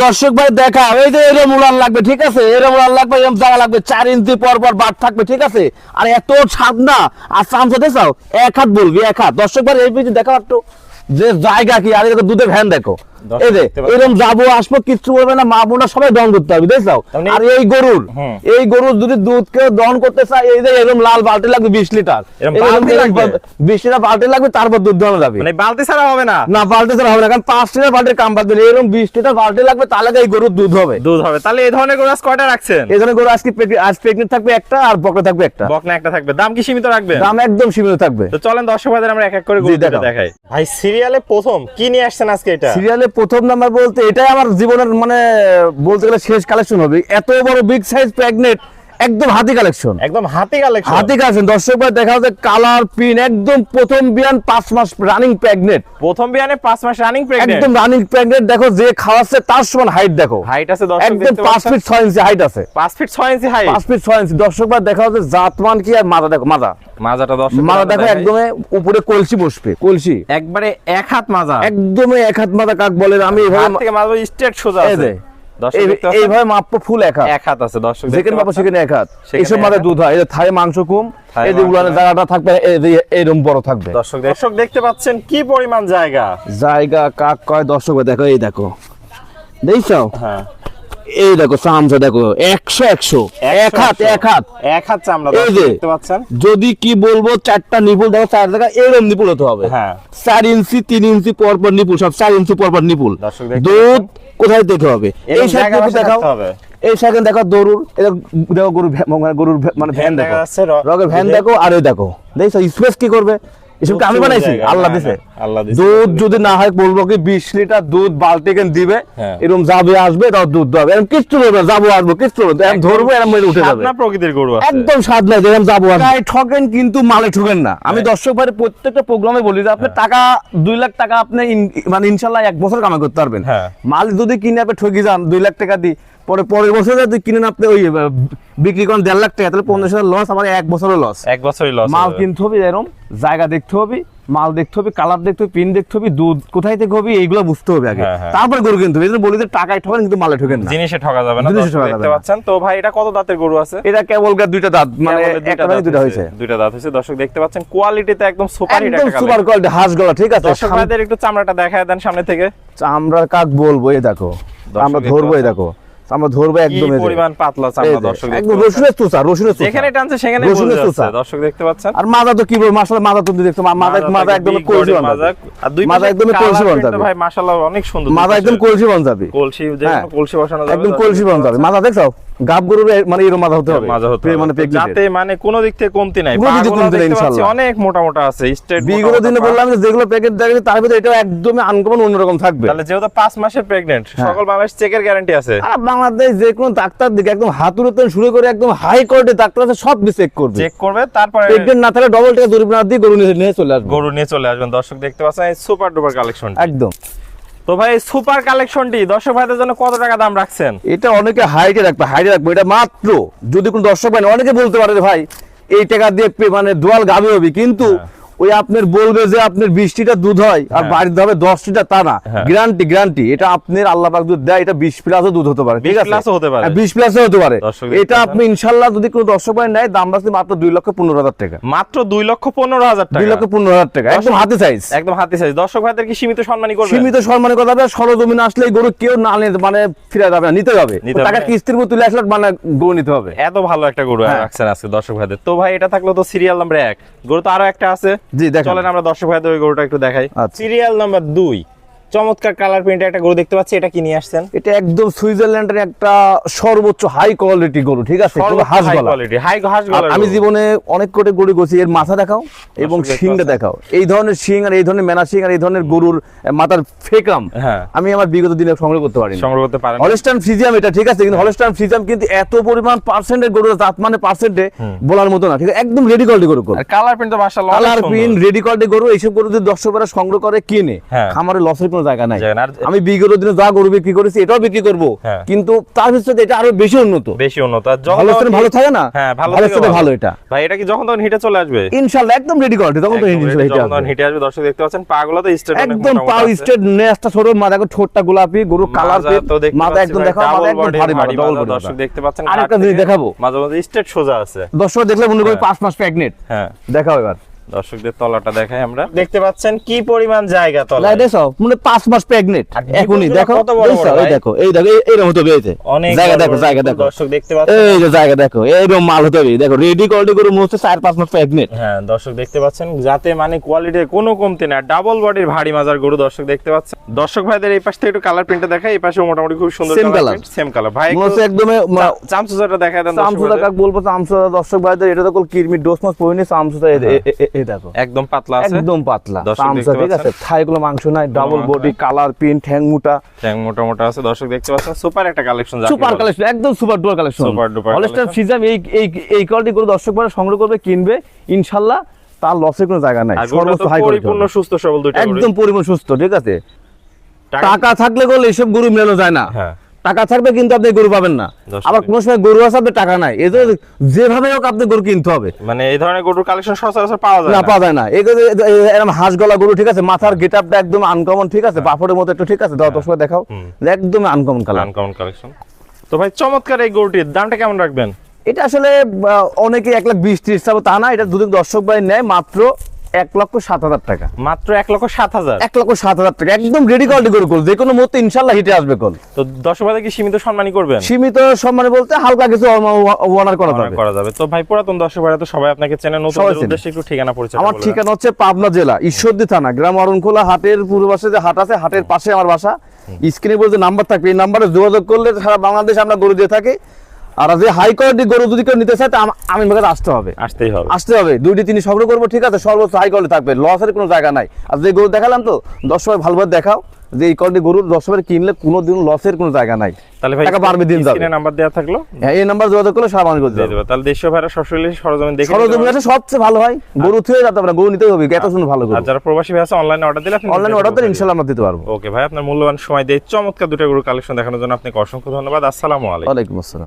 দর্শক ভাই দেখা ওই যে এরম উড়ান লাগবে, ঠিক আছে, এরম উড়ান লাগবে, এরম জায়গা লাগবে, 4 ইঞ্চি পর পর বাট থাকবে, ঠিক আছে। আর এত ছাদ না, আর চামচাতে চাও 1 হাত বলবি, 1 হাত। দর্শক ভাই এই পিছনে দেখো একটু যে জায়গা কি, আর এরকম দুধের ভ্যান দেখো, এই যে এরকম যাবো আসবো কিচ্ছু করবে না, মা বোনরা সবাই দহন করতে হবে, দেখছাও। আর এই গরুর যদি দুধকে দহন করতে চায়, এই যে এরকম লাল বালতি লাগবে 20 লিটার, 20 লিটার বালতি লাগবে, তারপর দুধ দহন যাবে। মানে বালতি ছাড়া হবে না, না বালতি ছাড়া হবে না, কারণ 5 লিটার বালতির কাম বাদ দিলে এরকম 20 লিটার বালতি লাগবে, তাহলে এই গরুর দুধ হবে। তাহলে এই ধরনের গরু আজ কয়টা রাখছেন? এই ধরনের গরু আজকে আজ প্রেগনেন্ট থাকবে একটা, আর বকনা থাকবে একটা। বকনা একটা থাকবে। দাম কি সীমিত রাখবেন? দাম একদম সীমিত থাকবে। তো চলেন দর্শক ভাইদের আমরা এক এক করে গরু দেখাই। ভাই সিরিয়ালে প্রথম কি নিয়ে আসছেন আজকে? এটা সিরিয়ালে প্রথম নাম্বার বলতে এটাই আমার জীবনের মানে বলতে গেলে শেষ কালেকশন হবে। এত বড় বিগ সাইজ প্রেগনেন্ট, একদম হাতি কালেকশন, একদম হাতি কালেকশন, হাতি কালেকশন। দর্শক ভাই দেখা যাচ্ছে কালার পিন, একদম প্রথম বিয়ান 5 মাস রানিং প্রেগনেন্ট, প্রথম বিয়ানে 5 মাস রানিং প্রেগনেন্ট, একদম রানিং প্রেগনেন্ট। দেখো যে খাওয়াচ্ছে তার সমান হাইট, দেখো হাইট আছে দর্শক, একদম 5 ফিট 6 ইঞ্চি হাইট আছে, 5 ফিট 6 ইঞ্চি হাইট, 5 ফিট 6 ইঞ্চি। দর্শক ভাই দেখা যাচ্ছে জাতমান কি, আর মাজা দেখো, মাজাটা দর্শক, মাজা দেখো একদম উপরে কলসি বসবে, কলসি একবারে 1 হাত মাজা, একদম 1 হাত মাজা কাক বলে। আমি এইভাবে থেকে মাজা স্ট্রেট সোজা আছে এইভাবে মাপবো, ফুল 1 হাত আছে দর্শক, যেখানে মাপো সেখানে 1 হাত। এইসব মাথায় দুধ হয়, এই যে থাই মাংস কম, এই যে উলানের জায়গাটা থাকবে এরকম বড় থাকবে। দর্শক দেখতে পাচ্ছেন কি পরিমাণ জায়গা কাক কয়। দর্শক দেখো, এই দেখো, দেখছো? হ্যাঁ, এই দেখো চামচা দেখো, 100 1 হাত চামড়া দেখতে পাচ্ছেন। যদি কি বলবো 4টা নিপুল দেখো, 4 জায়গা এরকম নিপুল হতে হবে। হ্যাঁ, 4 ইঞ্চি 3 ইঞ্চি পর পর নিপুল, সব 4 ইঞ্চি পর পর নিপুল। দুধ কোথায় দেখতে হবে? এই সাইডে দেখাও, এই সাইডে দেখো গরুর, দেখো গরুর মানে ভ্যান দেখো, রগের ভ্যান দেখো, আর এই দেখো দেখছো স্পেস কি করবে। এসব আমি বানাইছি, আল্লাহ দিছে। দুধ যদি না হয় বলবো কি 20 লিটার দুধ বালতি কেন দিবে, এরকম যাবে আসবে, তাও দুধ দেবে, এরকম কিচ্ছু হবে, যাবো আসবো কিচ্ছু হবে, এরকম ধরবো, এরকম মেরে উঠে যাবে। না প্রকৃতির গরু আছে, একদম স্বাদ নাই, যেরকম যাবো আসবো। ঠকেন কিন্তু মালে ঠকেন না। আমি দর্শক ভাই প্রত্যেকটা প্রোগ্রামে বলি যে আপনি টাকা 2 লাখ টাকা আপনি মানে ইনশাআল্লাহ 1 বছর কামাই করতে পারবেন। মাল যদি কিনে আপনি ঠকে যান 2 লাখ টাকা দিয়ে, পরের বছর যদি কিনেন আপনি ওই বিক্রি করেন 1.5 লাখ টাকা, তাহলে 15,000 লস, আমার 1 বছরের লস, 1 বছরই লস। মাল কিনতে হবে, এরকম জায়গা দেখতে হবে, মাল দেখতে হবে, কালার দেখতে হবে, পিন দেখতে হবে, দুধ কোথায় থেকে হবে এইগুলো বুঝতে হবে আগে, তারপর গরু কিনতে হবে। এই বলি যে টাকায় ঠকেন কিন্তু মালে ঠকেন না, জিনিসে ঠকা যাবে না। দেখতে পাচ্ছেন তো ভাই, এটা কত দাঁতের গরু আছে? এটা কেবল 2টা দাঁত, মানে একটা দাঁত 2টা হইছে, 2টা দাঁত হইছে। দর্শক দেখতে পাচ্ছেন কোয়ালিটিতে একদম সুপার হিট, একদম সুপার কোয়ালিটি, হাঁস গলা, ঠিক আছে। দর্শক ভাইদের একটু চামড়াটা দেখায় দেন সামনে থেকে। চামড়ার কাক বলবো, এই দেখো আমরা ধরবো, এই দেখো আমরা ধরবো, একদম এই পরিমাণ পাতলা চামড়া দর্শক, একদম রসুনের চোষা, রসুনের চোষা, যেখানে টানছে সেখানে রসুনের চোষা দর্শক দেখতে পাচ্ছেন। আর মাজা তো কি বল, মাশাআল্লাহ মাজা তো দেখছো, মাজা একদম কলসি বাঁধা, আর দুই মাজা একদম কলসি বাঁধা ভাই, মাশাআল্লাহ অনেক সুন্দর, মাজা একদম কলসি বাঁধা, কলসি যেখানে কলসি বসানো যাবে, একদম কলসি বাঁধা। মাজা দেখছো গাব গরুর মানে এরকম মাজা হতে হবে, মানে যাতে মানে কোনো দিক থেকে কমতি নাই, ইনশাআল্লাহ অনেক মোটা মোটা আছে স্ট্রেট। বিগত দিনে বললাম যে যেগুলো প্যাকেট দেখেছি তার ভিতরে এটা একদমই আনকমন অন্যরকম থাকবে। তাহলে যেহেতু 5 মাসের প্রেগন্যান্ট, সকল বাংলাদেশ চেকের গ্যারান্টি আছে। আর বাংলাদেশ যে কোনো ডাক্তার দিকে একদম হাতুড়ে থেকে শুরু করে একদম হাই কোয়ালিটি ডাক্তার আছে, সব চেক করবে, তারপরে প্রেগন্যান্ট না থাকলে ডবল টাকা জরিমানা দিয়ে গরু নিয়ে চলে আসবেন। দর্শক দেখতে পাচ্ছেন এই সুপার ডুপার কালেকশন একদম। তো ভাই সুপার কালেকশনটি দর্শক ভাইদের জন্য কত টাকা দাম রাখছেন? এটা অনেকে হাইটে রাখবে, এটা মাত্র, যদি কোন দর্শক ভাই অনেকে বলতে পারে ভাই এই টাকা দিয়ে মানে দোয়াল গাবে হবে, কিন্তু ওই আপনার বলবে যে আপনার 20 লিটার দুধ হয় আর বাড়িতে হবে 10 লিটার, তা না, গ্যারান্টি এটা আপনার আল্লাহ পাক দুধ দেয়, এটা 20 প্লাসও দুধ হতে পারে, ঠিক আছে, 20 প্লাসও হতে পারে। এটা আপনি ইনশাআল্লাহ যদি কোনো দর্শক ভাই নেয়, দাম রাখছে মাত্র 2,15,000 টাকা, মাত্র 2,15,000 টাকা, 2,15,000 টাকা, একদম হাতে সাইজ, একদম হাতে সাইজ। দর্শক ভাইদের কি সীমিত সম্মানী করবে? সীমিত সম্মানী কথা হবে, সরজমিনে আসলে এই গরু কেউ না মানে ফিরে যাবে না, নিতে যাবে, টাকা কিস্তির উপর তুলে আসলে মানে গরু নিতে হবে। এত ভালো একটা গরু রাখছেন আজকে দর্শক ভাইদের। তো ভাই এটা থাকলো তো সিরিয়াল নাম্বার 1, গরু তো আরো একটা আছে, জি দেখেন, চলেন আমরা দর্শক ভাইদের ওই গরুটা একটু দেখাই। সিরিয়াল নাম্বার 2, চমৎকার কালার প্রিন্টের একটা গরু দেখতে পাচ্ছি, এটা কি নিয়ে আসছেন? এটা একদম সুইজারল্যান্ডের একটা সর্বোচ্চ হাই কোয়ালিটি গরু, ঠিক আছে, আমি জীবনে অনেক কোটি গরু গেছি, এর মাথা দেখাও এবং শিংটা দেখাও, এই ধরনের শিং আর এই ধরনের মেনা শিং আর এই ধরনের গরুর মাথার ফেকাম আমি আমার বিগত দিনে সংগ্রহ করতে পারি, হলস্টাইন ফ্রিজিয়াম এটা, ঠিক আছে, কিন্তু হলস্টাইন ফ্রিজিয়াম কিন্তু এত পরিমাণ পার্সেন্টের গরু, জাত মানে পার্সেন্টে বলার মতো না, ঠিক আছে, একদম রেডি কোয়ালিটি গরু, কালার প্রিন্ট তো মাশাআল্লাহ, কালার প্রিন্ট রেডি কোয়ালিটি গরু। এইসব গরু যদি দর্শকরা সংগ্রহ করে কিনে খামারে লসের কোনো জায়গা নাই। জায়গা নাই। আমি বিগত দিনে যা গরু বিক্রি করেছি এটাও বিক্রি করবো, হ্যাঁ। কিন্তু তার ভিতরে এটা আরো বেশি উন্নত। আর ভালো স্থানে ভালো থাকে না, হ্যাঁ ভালো স্থানে ভালো। এটা ভাই এটা কি যখন তখন হিটে চলে আসবে? ইনশাআল্লাহ একদম রেডি কোয়ালিটি, তখন তো হিটে আসবে। দর্শক দেখতে পাচ্ছেন পাগুলো তো স্ট্রেট, একদম পাও স্ট্রেট, নেসটা ছোট, মাথা দেখো ঠোঁটটা গোলাপি, গরু কালার মাথা একদম দেখো, মাথা একদম ভারী মাথা, ডবল বডি। দর্শক দেখতে পাচ্ছেন আরেকটা জিনিস দেখাবো, মাঝে মাঝে স্ট্রেট সোজা আছে। দর্শক দেখলে মনে করি 5 মাস প্রেগনেন্ট। হ্যাঁ দেখাও এবার দর্শকদের তলাটা দেখাই আমরা। দেখতে পাচ্ছেন কি পরিমাণ জায়গা তলা, দেখো মানে 5 মাস প্রেগনেন্ট এখনই। দেখো কত বড় বড়, এই দেখো এইরকম হতে হবে। অনেক জায়গা দেখো, জায়গা দেখো দর্শক দেখতে পাচ্ছেন, এই যে জায়গা দেখো, এইরকম মাল হতে হবে। দেখো রেডি কোয়ালিটি গরু মনে 4-5 মাস প্রেগনেন্ট। হ্যাঁ দর্শক দেখতে পাচ্ছেন যাতে মানে কোয়ালিটির কোনো কমতি না, ডাবল বডির ভারী মাজার গরু। দর্শক দেখতে পাচ্ছেন, দর্শক ভাইদের এই পাশ থেকে একটু কালার প্রিন্টটা দেখাই, এই পাশে মোটামুটি খুব সুন্দর কালার, সেম কালার। ভাই মনে একদম চামচুজাটা দেখায় দেন। চামচুজা কাক বলবো, চামচুজা দর্শক ভাইদের এটা তো কিরমি ডোজ মাছ পড়িনি। চামচুজা এই দেখো একদম পাতলা আছে, একদম পাতলা চামচা, ঠিক আছে। থাইগুলো মাংস নাই, ডাবল বডি, কালার প্রিন্ট, ঠ্যাং মোটা, মোটা আছে। দর্শক দেখতে পাচ্ছেন সুপার একটা কালেকশন, সুপার কালেকশন, একদম super duper collection, super duper Holstein Friesian. এই কোয়ালিটি করে দর্শক ভাই সংগ্রহ করবে, কিনবে, ইনশাআল্লাহ তার লসের কোনো জায়গা নাই। সর্বোচ্চ হাই কোয়ালিটি, পরিপূর্ণ সুস্থ সবল দুইটা একদম পরিপূর্ণ সুস্থ, ঠিক আছে। টাকা থাকলে গেলে এসব গরু মেলানো যায় না। হ্যাঁ টাকা থাকবে কিন্তু আপনি গরু পাবেন না। আবার কোন সময় গরু আছে আপনার টাকা নাই, এই যেভাবে হোক আপনি গরু কিনতে হবে। মানে এই ধরনের গরুর কালেকশন সচরাচর পাওয়া যায় না, পাওয়া যায় না। এরকম হাঁস গলা গরু, ঠিক আছে, মাথার গেটআপটা একদম আনকমন, ঠিক আছে, বাফরের মতো একটু, ঠিক আছে। দর্শক দেখাও, একদম আনকমন কালার, আনকমন কালেকশন। তো ভাই চমৎকার এই গরুটির দামটা কেমন রাখবেন? এটা আসলে অনেকে 1,20,30 চাবো তা না, এটা যদি দর্শক ভাই নেয় মাত্র 1,07,000 টাকা। মাত্র 1,07,000? 1,07,000 টাকা, একদম রেডি কোয়ালিটি গরু কল, যে কোনো মুহূর্তে ইনশাআল্লাহ হিটে আসবে কল। তো দর্শক ভাই কি সীমিত সম্মানই করবেন? সীমিত সম্মানে বলতে হালকা কিছু অনার করা যাবে। তো ভাই পুরাতন দর্শক ভাইরা তো সবাই আপনাকে চেনে, নতুনদের উদ্দেশ্যে একটু ঠিকানা পরিচয়। আমার ঠিকানা হচ্ছে পাবনা জেলা ঈশ্বরদী থানা, গ্রাম অরণখোলা, হাটের পূর্ব পাশে যে হাট আছে, হাটের পাশে আমার বাসা। স্ক্রিনে বলে যে নাম্বার থাকবে, এই নাম্বারে যোগাযোগ করলে সারা বাংলাদেশ আমরা গরু দিয়ে থাকি। আর যে হাই কোয়ালিটি গরু যদি কেউ নিতে চায়, আমি বাজারে আসতে হবে 2-3 সংগ্রহ করবো, ঠিক আছে। সর্বোচ্চ হাই কোয়ালিটি থাকবে, লসের কোনো জায়গা নাই। আর যে গরু দেখালাম তো দর্শক ভাই ভালোভাবে দেখাও, যে এই কোয়ালিটি গরু দর্শক ভাই কিনলে কোনোদিন লসের কোনো জায়গা নাই। তাহলে ভাই টাকা পারবে দিন যাবে। স্ক্রিনে নাম্বার দেওয়া থাকলো, হ্যাঁ এই নাম্বার যোগাযোগ করলে সারা বাংলাদেশ দিয়ে দেব। তাহলে দেশীয় ভাইরা সরাসরি সরজমিন দেখে সরজমিন আছে, সবচেয়ে ভালো হয়। গরু থুয়ে যেতে পারে, গরু নিতে হবে, এত সুন্দর ভালো গরু। আর যারা প্রবাসী ভাই আছে অনলাইনে অর্ডার দিলে আপনি অনলাইনে অর্ডার দিলে ইনশাআল্লাহ আমরা দিতে পারবো। ওকে ভাই, আপনার মূল্যবান সময় দিয়ে চমৎকার দুটো গরু কালেকশন দেখানোর জন্য আপনাকে অসংখ্য ধন্যবাদ। আসসালামু আলাইকুম। ওয়ালাইকুম আসসালাম।